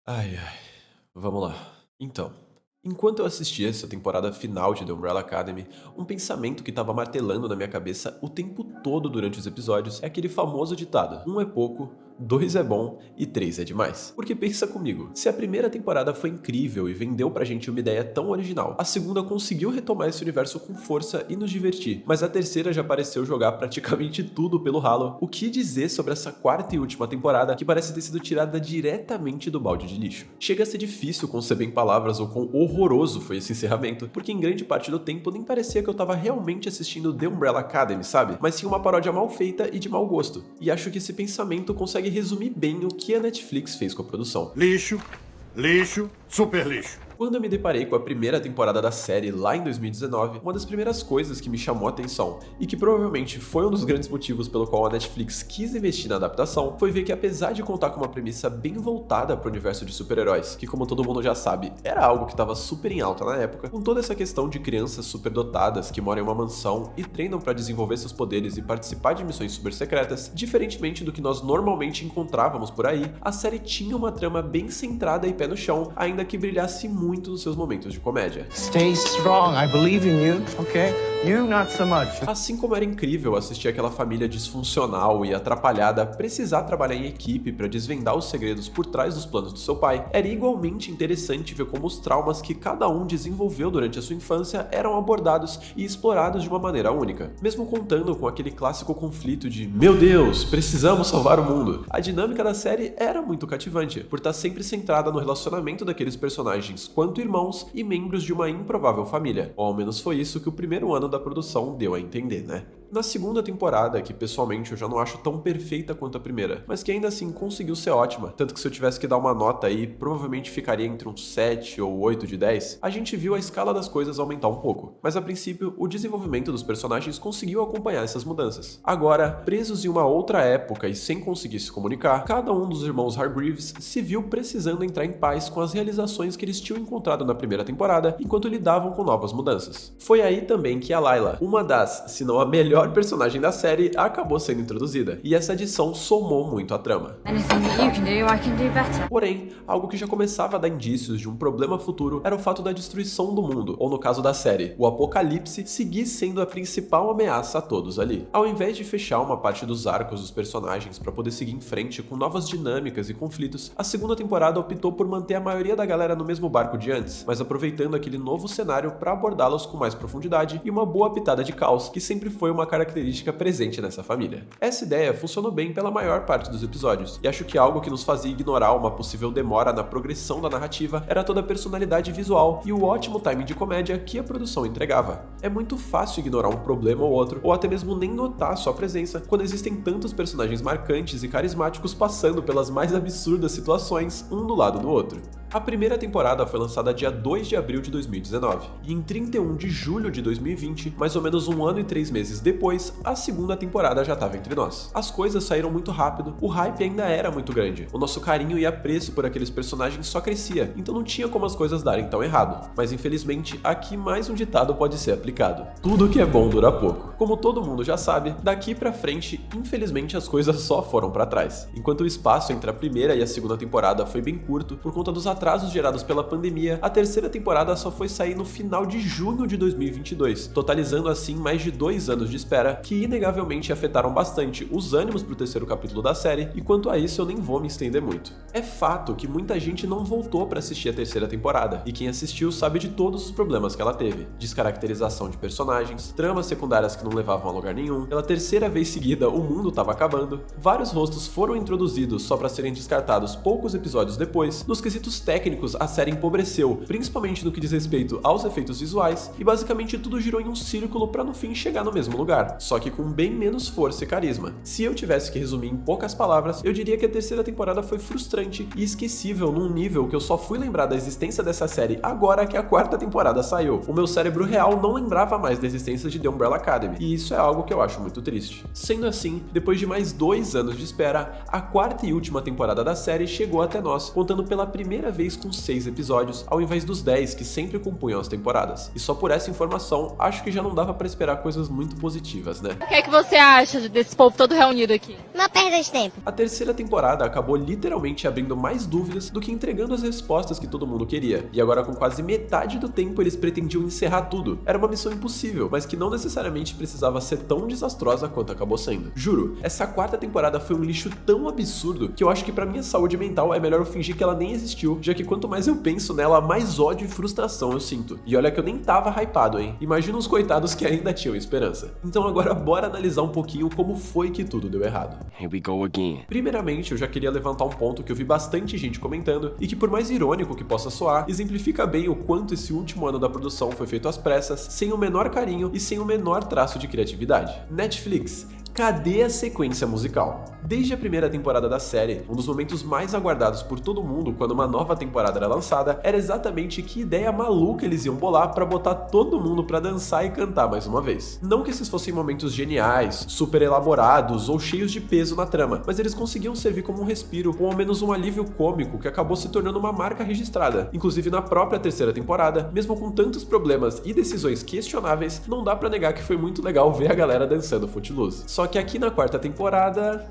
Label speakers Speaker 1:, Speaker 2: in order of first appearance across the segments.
Speaker 1: Ai, ai. Vamos lá. Então, enquanto eu assistia essa temporada final de The Umbrella Academy, um pensamento que estava martelando na minha cabeça o tempo todo durante os episódios é aquele famoso ditado: um é pouco, dois é bom e três é demais. Porque pensa comigo, se a primeira temporada foi incrível e vendeu pra gente uma ideia tão original, a segunda conseguiu retomar esse universo com força e nos divertir, mas a terceira já pareceu jogar praticamente tudo pelo ralo. O que dizer sobre essa quarta e última temporada que parece ter sido tirada diretamente do balde de lixo? Chega a ser difícil conceber em palavras o quão horroroso foi esse encerramento, porque em grande parte do tempo nem parecia que eu tava realmente assistindo The Umbrella Academy, sabe? Mas sim uma paródia mal feita e de mau gosto. E acho que esse pensamento consegue resumir bem o que a Netflix fez com a produção.
Speaker 2: Lixo, lixo, super lixo.
Speaker 1: Quando eu me deparei com a primeira temporada da série lá em 2019, uma das primeiras coisas que me chamou a atenção, e que provavelmente foi um dos grandes motivos pelo qual a Netflix quis investir na adaptação, foi ver que apesar de contar com uma premissa bem voltada para o universo de super-heróis, que como todo mundo já sabe, era algo que estava super em alta na época, com toda essa questão de crianças superdotadas que moram em uma mansão e treinam para desenvolver seus poderes e participar de missões super secretas, diferentemente do que nós normalmente encontrávamos por aí, a série tinha uma trama bem centrada e pé no chão, ainda que brilhasse muito nos seus momentos de comédia.
Speaker 3: Stay strong. I believe in you, okay? You not so much.
Speaker 1: Assim como era incrível assistir aquela família disfuncional e atrapalhada precisar trabalhar em equipe para desvendar os segredos por trás dos planos do seu pai, era igualmente interessante ver como os traumas que cada um desenvolveu durante a sua infância eram abordados e explorados de uma maneira única. Mesmo contando com aquele clássico conflito de "Meu Deus, precisamos salvar o mundo", a dinâmica da série era muito cativante, por estar sempre centrada no relacionamento daqueles personagens quanto irmãos e membros de uma improvável família. Ou ao menos foi isso que o primeiro ano da produção deu a entender, né? Na segunda temporada, que pessoalmente eu já não acho tão perfeita quanto a primeira, mas que ainda assim conseguiu ser ótima, tanto que se eu tivesse que dar uma nota aí, provavelmente ficaria entre um 7 ou 8 de 10, a gente viu a escala das coisas aumentar um pouco. Mas a princípio, o desenvolvimento dos personagens conseguiu acompanhar essas mudanças. Agora, presos em uma outra época e sem conseguir se comunicar, cada um dos irmãos Hargreaves se viu precisando entrar em paz com as realizações que eles tinham encontrado na primeira temporada, enquanto lidavam com novas mudanças. Foi aí também que a Layla, uma das, se não a melhor personagem da série, acabou sendo introduzida, e essa adição somou muito à trama. Porém, algo que já começava a dar indícios de um problema futuro era o fato da destruição do mundo, ou no caso da série, o apocalipse seguir sendo a principal ameaça a todos ali. Ao invés de fechar uma parte dos arcos dos personagens para poder seguir em frente com novas dinâmicas e conflitos, a segunda temporada optou por manter a maioria da galera no mesmo barco de antes, mas aproveitando aquele novo cenário para abordá-los com mais profundidade e uma boa pitada de caos, que sempre foi uma característica presente nessa família. Essa ideia funcionou bem pela maior parte dos episódios, e acho que algo que nos fazia ignorar uma possível demora na progressão da narrativa era toda a personalidade visual e o ótimo timing de comédia que a produção entregava. É muito fácil ignorar um problema ou outro, ou até mesmo nem notar sua presença, quando existem tantos personagens marcantes e carismáticos passando pelas mais absurdas situações, um do lado do outro. A primeira temporada foi lançada dia 2 de abril de 2019, e em 31 de julho de 2020, mais ou menos um ano e 3 meses depois, a segunda temporada já estava entre nós. As coisas saíram muito rápido, o hype ainda era muito grande, o nosso carinho e apreço por aqueles personagens só crescia, então não tinha como as coisas darem tão errado. Mas infelizmente, aqui mais um ditado pode ser aplicado: tudo que é bom dura pouco. Como todo mundo já sabe, daqui pra frente, infelizmente as coisas só foram pra trás. Enquanto o espaço entre a primeira e a segunda temporada foi bem curto, por conta dos atrasos gerados pela pandemia, a terceira temporada só foi sair no final de junho de 2022, totalizando assim mais de 2 anos de espera, que inegavelmente afetaram bastante os ânimos pro terceiro capítulo da série, e quanto a isso eu nem vou me estender muito. É fato que muita gente não voltou pra assistir a terceira temporada, e quem assistiu sabe de todos os problemas que ela teve: descaracterização de personagens, tramas secundárias que não levavam a lugar nenhum, pela terceira vez seguida o mundo tava acabando, vários rostos foram introduzidos só pra serem descartados poucos episódios depois, nos quesitos técnicos a série empobreceu, principalmente no que diz respeito aos efeitos visuais, e basicamente tudo girou em um círculo pra no fim chegar no mesmo lugar, só que com bem menos força e carisma. Se eu tivesse que resumir em poucas palavras, eu diria que a terceira temporada foi frustrante e esquecível num nível que eu só fui lembrar da existência dessa série agora que a quarta temporada saiu. O meu cérebro real não lembrava mais da existência de The Umbrella Academy, e isso é algo que eu acho muito triste. Sendo assim, depois de mais 2 anos de espera, a quarta e última temporada da série chegou até nós, contando pela primeira vez vez com 6 episódios, ao invés dos 10 que sempre compunham as temporadas. E só por essa informação, acho que já não dava pra esperar coisas muito positivas, né?
Speaker 4: O que é que você acha desse povo todo reunido aqui?
Speaker 5: Uma perda de tempo.
Speaker 1: A terceira temporada acabou literalmente abrindo mais dúvidas do que entregando as respostas que todo mundo queria. E agora com quase metade do tempo eles pretendiam encerrar tudo. Era uma missão impossível, mas que não necessariamente precisava ser tão desastrosa quanto acabou sendo. Juro, essa quarta temporada foi um lixo tão absurdo que eu acho que pra minha saúde mental é melhor eu fingir que ela nem existiu, já que quanto mais eu penso nela, mais ódio e frustração eu sinto. E olha que eu nem tava hypado, hein? Imagina os coitados que ainda tinham esperança. Então agora bora analisar um pouquinho como foi que tudo deu errado.
Speaker 6: Here we go again.
Speaker 1: Primeiramente, eu já queria levantar um ponto que eu vi bastante gente comentando e que, por mais irônico que possa soar, exemplifica bem o quanto esse último ano da produção foi feito às pressas, sem o menor carinho e sem o menor traço de criatividade. Netflix, cadê a sequência musical? Desde a primeira temporada da série, um dos momentos mais aguardados por todo mundo quando uma nova temporada era lançada era exatamente que ideia maluca eles iam bolar pra botar todo mundo pra dançar e cantar mais uma vez. Não que esses fossem momentos geniais, super elaborados ou cheios de peso na trama, mas eles conseguiam servir como um respiro ou ao menos um alívio cômico que acabou se tornando uma marca registrada. Inclusive na própria terceira temporada, mesmo com tantos problemas e decisões questionáveis, não dá pra negar que foi muito legal ver a galera dançando Footloose. Só que aqui na quarta temporada...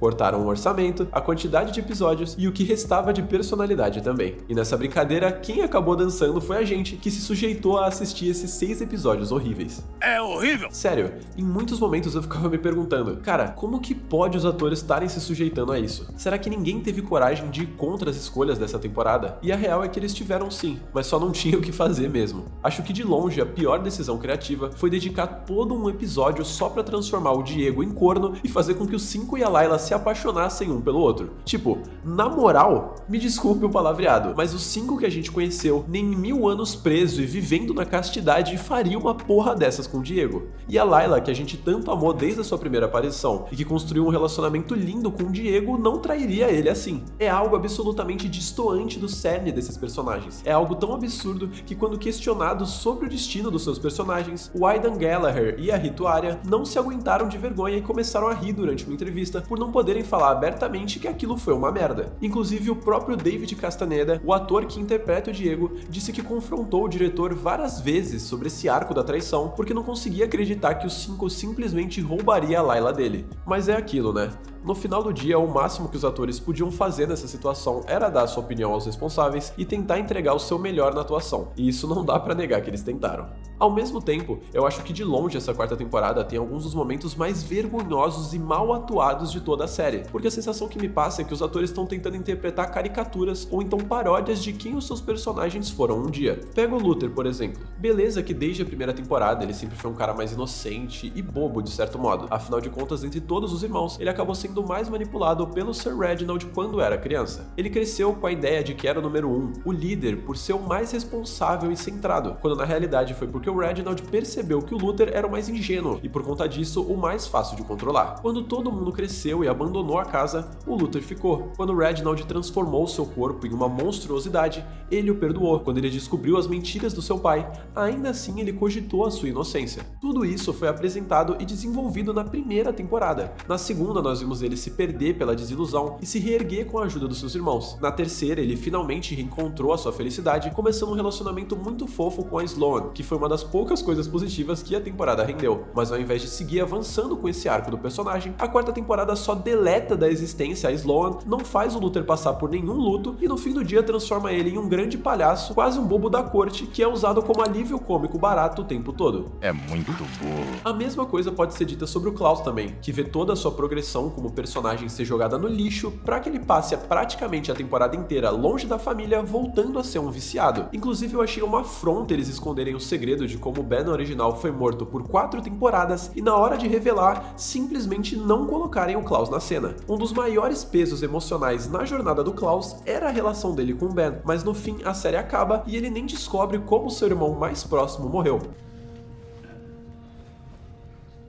Speaker 1: cortaram o orçamento, a quantidade de episódios e o que restava de personalidade também. E nessa brincadeira, quem acabou dançando foi a gente, que se sujeitou a assistir esses 6 episódios horríveis.
Speaker 2: É horrível!
Speaker 1: Sério, em muitos momentos eu ficava me perguntando, cara, como que pode os atores estarem se sujeitando a isso? Será que ninguém teve coragem de ir contra as escolhas dessa temporada? E a real é que eles tiveram sim, mas só não tinham o que fazer mesmo. Acho que de longe a pior decisão criativa foi dedicar todo um episódio só pra transformar o Diego em corno e fazer com que os 5 e a Layla se apaixonassem um pelo outro. Tipo, na moral, me desculpe o palavreado, mas os 5 que a gente conheceu, nem 1000 anos preso e vivendo na castidade, faria uma porra dessas com o Diego. E a Layla, que a gente tanto amou desde a sua primeira aparição e que construiu um relacionamento lindo com o Diego, não trairia ele assim. É algo absolutamente destoante do cerne desses personagens. É algo tão absurdo que quando questionados sobre o destino dos seus personagens, o Aidan Gallagher e a Rituária não se aguentaram de vergonha e começaram a rir durante uma entrevista por não poderem falar abertamente que aquilo foi uma merda. Inclusive o próprio David Castaneda, o ator que interpreta o Diego, disse que confrontou o diretor várias vezes sobre esse arco da traição porque não conseguia acreditar que os 5 simplesmente roubaria a Layla dele. Mas é aquilo, né? No final do dia, o máximo que os atores podiam fazer nessa situação era dar sua opinião aos responsáveis e tentar entregar o seu melhor na atuação. E isso não dá pra negar que eles tentaram. Ao mesmo tempo, eu acho que de longe essa quarta temporada tem alguns dos momentos mais vergonhosos e mal atuados de toda a série, porque a sensação que me passa é que os atores estão tentando interpretar caricaturas ou então paródias de quem os seus personagens foram um dia. Pega o Luther, por exemplo. Beleza que desde a primeira temporada ele sempre foi um cara mais inocente e bobo de certo modo. Afinal de contas, entre todos os irmãos, ele acabou sendo mais manipulado pelo Sir Reginald quando era criança. Ele cresceu com a ideia de que era o número 1, o líder, por ser o mais responsável e centrado, quando na realidade foi porque o Reginald percebeu que o Luther era o mais ingênuo e por conta disso o mais fácil de controlar. Quando todo mundo cresceu e abandonou a casa, o Luther ficou. Quando o Reginald transformou seu corpo em uma monstruosidade, ele o perdoou. Quando ele descobriu as mentiras do seu pai, ainda assim ele cogitou a sua inocência. Tudo isso foi apresentado e desenvolvido na primeira temporada. Na segunda nós vimos ele se perder pela desilusão e se reerguer com a ajuda dos seus irmãos. Na terceira, ele finalmente reencontrou a sua felicidade, começando um relacionamento muito fofo com a Sloane, que foi uma das poucas coisas positivas que a temporada rendeu. Mas ao invés de seguir avançando com esse arco do personagem, a quarta temporada só deleta da existência a Sloane, não faz o Luther passar por nenhum luto e no fim do dia transforma ele em um grande palhaço, quase um bobo da corte, que é usado como alívio cômico barato o tempo todo.
Speaker 2: É muito burro.
Speaker 1: A mesma coisa pode ser dita sobre o Klaus também, que vê toda a sua progressão como personagem ser jogada no lixo para que ele passe praticamente a temporada inteira longe da família, voltando a ser um viciado. Inclusive eu achei uma afronta eles esconderem o segredo de como o Ben original foi morto por 4 temporadas e na hora de revelar, simplesmente não colocarem o Klaus na cena. Um dos maiores pesos emocionais na jornada do Klaus era a relação dele com o Ben, mas no fim a série acaba e ele nem descobre como seu irmão mais próximo morreu.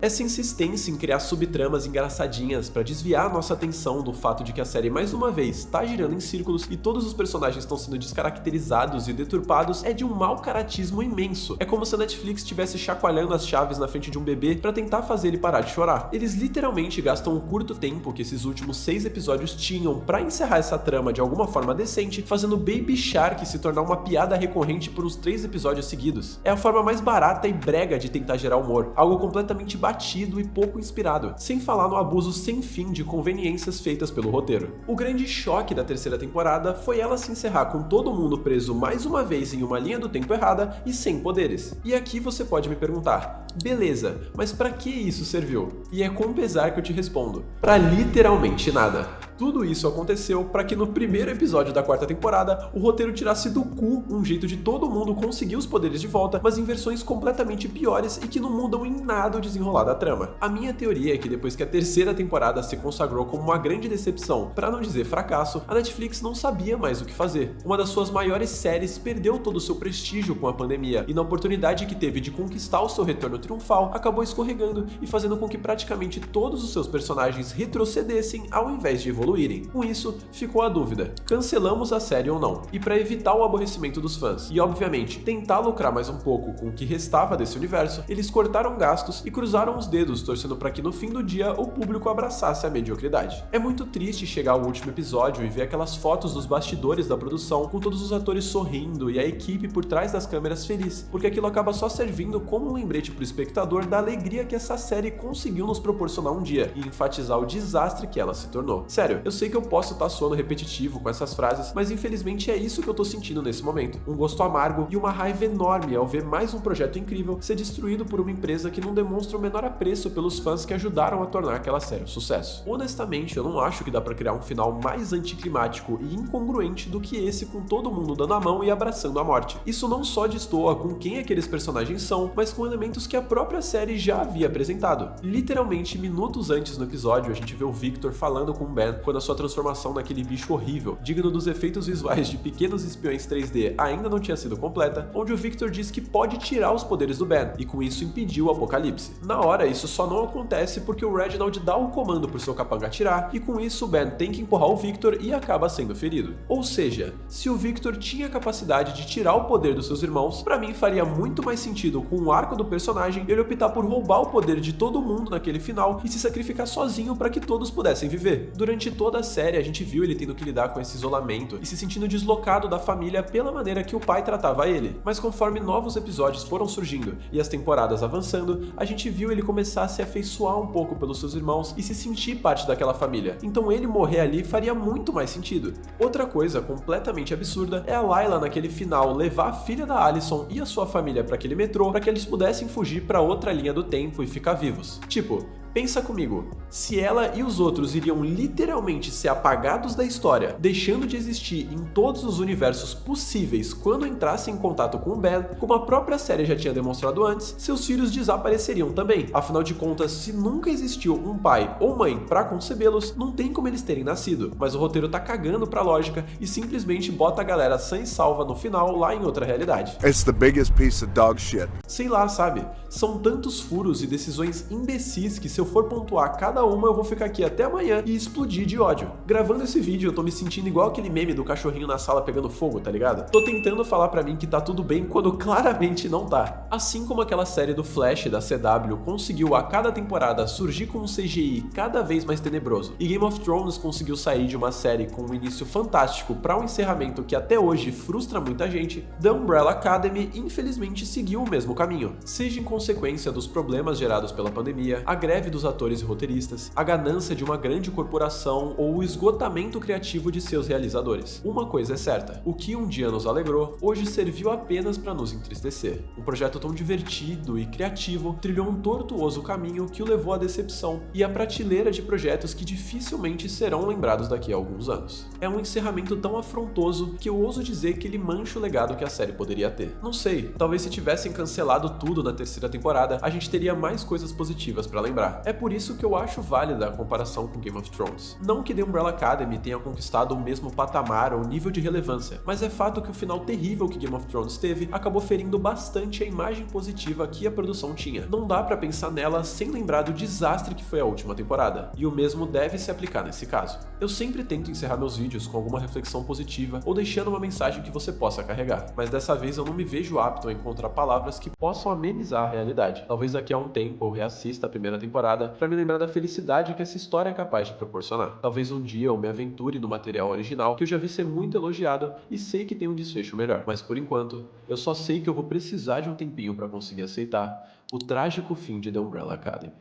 Speaker 1: Essa insistência em criar subtramas engraçadinhas pra desviar a nossa atenção do fato de que a série mais uma vez tá girando em círculos e todos os personagens estão sendo descaracterizados e deturpados é de um mau caratismo imenso. É como se a Netflix estivesse chacoalhando as chaves na frente de um bebê pra tentar fazer ele parar de chorar. Eles literalmente gastam o curto tempo que esses últimos 6 episódios tinham pra encerrar essa trama de alguma forma decente, fazendo Baby Shark se tornar uma piada recorrente por uns 3 episódios seguidos. É a forma mais barata e brega de tentar gerar humor, algo completamente batido e pouco inspirado, sem falar no abuso sem fim de conveniências feitas pelo roteiro. O grande choque da terceira temporada foi ela se encerrar com todo mundo preso mais uma vez em uma linha do tempo errada e sem poderes. E aqui você pode me perguntar, beleza, mas pra que isso serviu? E é com pesar que eu te respondo, pra literalmente nada. Tudo isso aconteceu para que no primeiro episódio da quarta temporada o roteiro tirasse do cu um jeito de todo mundo conseguir os poderes de volta, mas em versões completamente piores e que não mudam em nada o desenrolar da trama. A minha teoria é que depois que a terceira temporada se consagrou como uma grande decepção, para não dizer fracasso, a Netflix não sabia mais o que fazer. Uma das suas maiores séries perdeu todo o seu prestígio com a pandemia e na oportunidade que teve de conquistar o seu retorno triunfal, acabou escorregando e fazendo com que praticamente todos os seus personagens retrocedessem ao invés de evoluírem. Com isso, ficou a dúvida, cancelamos a série ou não? E para evitar o aborrecimento dos fãs e, obviamente, tentar lucrar mais um pouco com o que restava desse universo, eles cortaram gastos e cruzaram os dedos, torcendo para que no fim do dia o público abraçasse a mediocridade. É muito triste chegar ao último episódio e ver aquelas fotos dos bastidores da produção com todos os atores sorrindo e a equipe por trás das câmeras feliz, porque aquilo acaba só servindo como um lembrete pro espectador da alegria que essa série conseguiu nos proporcionar um dia e enfatizar o desastre que ela se tornou. Sério, eu sei que eu posso estar soando repetitivo com essas frases, mas infelizmente é isso que eu tô sentindo nesse momento. Um gosto amargo e uma raiva enorme ao ver mais um projeto incrível ser destruído por uma empresa que não demonstra o menor apreço pelos fãs que ajudaram a tornar aquela série um sucesso. Honestamente, eu não acho que dá pra criar um final mais anticlimático e incongruente do que esse, com todo mundo dando a mão e abraçando a morte. Isso não só destoa com quem aqueles personagens são, mas com elementos que a própria série já havia apresentado. Literalmente, minutos antes no episódio, a gente vê o Victor falando com o Ben quando a sua transformação naquele bicho horrível, digno dos efeitos visuais de pequenos espiões 3D, ainda não tinha sido completa, onde o Victor diz que pode tirar os poderes do Ben, e com isso impedir o apocalipse. Na hora, isso só não acontece porque o Reginald dá o comando pro seu capanga atirar, e com isso o Ben tem que empurrar o Victor e acaba sendo ferido. Ou seja, se o Victor tinha a capacidade de tirar o poder dos seus irmãos, pra mim faria muito mais sentido com o arco do personagem ele optar por roubar o poder de todo mundo naquele final e se sacrificar sozinho para que todos pudessem viver. Durante toda a série, a gente viu ele tendo que lidar com esse isolamento e se sentindo deslocado da família pela maneira que o pai tratava ele. Mas conforme novos episódios foram surgindo e as temporadas avançando, a gente viu ele começar a se afeiçoar um pouco pelos seus irmãos e se sentir parte daquela família. Então ele morrer ali faria muito mais sentido. Outra coisa completamente absurda é a Layla naquele final levar a filha da Allison e a sua família para aquele metrô para que eles pudessem fugir para outra linha do tempo e ficar vivos. Tipo, pensa comigo, se ela e os outros iriam literalmente ser apagados da história, deixando de existir em todos os universos possíveis quando entrassem em contato com o Ben, como a própria série já tinha demonstrado antes, seus filhos desapareceriam também. Afinal de contas, se nunca existiu um pai ou mãe para concebê-los, não tem como eles terem nascido. Mas o roteiro tá cagando pra lógica e simplesmente bota a galera sã e salva no final lá em outra realidade.
Speaker 2: It's the biggest piece of dog shit.
Speaker 1: Sei lá, sabe? São tantos furos e decisões imbecis que se eu for pontuar cada uma, eu vou ficar aqui até amanhã e explodir de ódio. Gravando esse vídeo, eu tô me sentindo igual aquele meme do cachorrinho na sala pegando fogo, tá ligado? Tô tentando falar pra mim que tá tudo bem quando claramente não tá. Assim como aquela série do Flash da CW conseguiu a cada temporada surgir com um CGI cada vez mais tenebroso, e Game of Thrones conseguiu sair de uma série com um início fantástico pra um encerramento que até hoje frustra muita gente, The Umbrella Academy infelizmente seguiu o mesmo caminho. Seja em consequência dos problemas gerados pela pandemia, a greve dos atores e roteiristas, a ganância de uma grande corporação ou o esgotamento criativo de seus realizadores. Uma coisa é certa, o que um dia nos alegrou, hoje serviu apenas para nos entristecer. Um projeto tão divertido e criativo trilhou um tortuoso caminho que o levou à decepção e à prateleira de projetos que dificilmente serão lembrados daqui a alguns anos. É um encerramento tão afrontoso que eu ouso dizer que ele mancha o legado que a série poderia ter. Não sei, talvez se tivessem cancelado tudo na terceira temporada, a gente teria mais coisas positivas para lembrar. É por isso que eu acho válida a comparação com Game of Thrones. Não que The Umbrella Academy tenha conquistado o mesmo patamar ou nível de relevância, mas é fato que o final terrível que Game of Thrones teve acabou ferindo bastante a imagem positiva que a produção tinha. Não dá pra pensar nela sem lembrar do desastre que foi a última temporada, e o mesmo deve se aplicar nesse caso. Eu sempre tento encerrar meus vídeos com alguma reflexão positiva ou deixando uma mensagem que você possa carregar, mas dessa vez eu não me vejo apto a encontrar palavras que possam amenizar a realidade. Talvez daqui a um tempo eu reassista a primeira temporada para me lembrar da felicidade que essa história é capaz de proporcionar. Talvez um dia eu me aventure no material original que eu já vi ser muito elogiado e sei que tem um desfecho melhor, mas por enquanto eu só sei que eu vou precisar de um tempinho para conseguir aceitar o trágico fim de The Umbrella Academy.